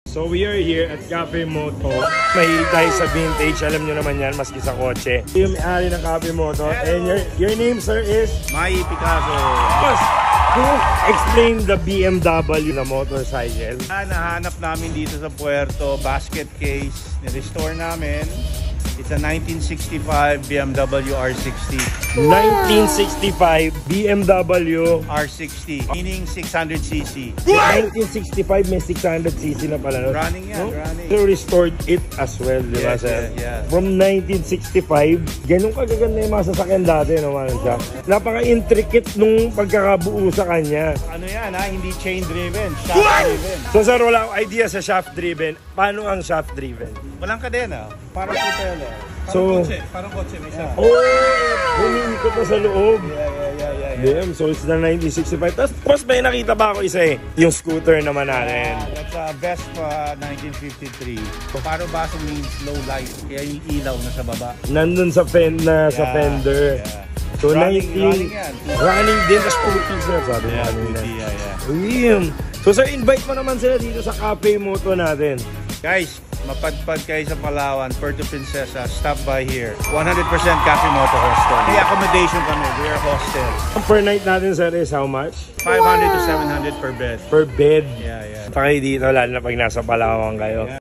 So we are here at Cafe Moto. Mahilig tayo sa vintage, alam nyo naman yan, maski sa kotse. Yung may-ari ng Cafe Moto. And your name, sir, is? Mai Picasso. Boss, to explain the BMW na motorcycle. Nahanap namin dito sa Puerto, basket case, ni-restore namin. It's a 1965 BMW R60. 1965 BMW R60, meaning 600cc. 1965 may 600cc na pala. No? Running yan, running. So restored it as well, di ba, sir? Yes. From 1965, ganun kagaganda yung mga sasakyan dati naman siya. Napaka-intricate nung pagkakabuo sa kanya. Ano yan ha? Hindi chain driven, shaft driven. So sir, wala akong idea sa shaft driven. Paano ang shaft driven? Walang kadena, parang propeller. Parang kotse, may shaft. Oh, humiikot na sa loob. Yeah. Damn, so it's the 1965. Tapos may nakita ba ako isa eh? Yung scooter naman natin. That's a Vespa 1953. Paro baso means low light, kaya yung ilaw na sa baba. Nandun sa fender. Yeah. So running din, tapos putis na sabi mo kanina. Yeah. So sir, invite mo naman sila dito sa Cafe Moto natin. Guys, mapadpad kayo sa Palawan, Puerto Princesa, stop by here. 100% Cafe Moto Hostel. May accommodation kami, we are hostel. Ang per night natin sir is how much? 500 to 700 per bed. Per bed. Yeah. Takay dito, lalo na pag nasa Palawan kayo.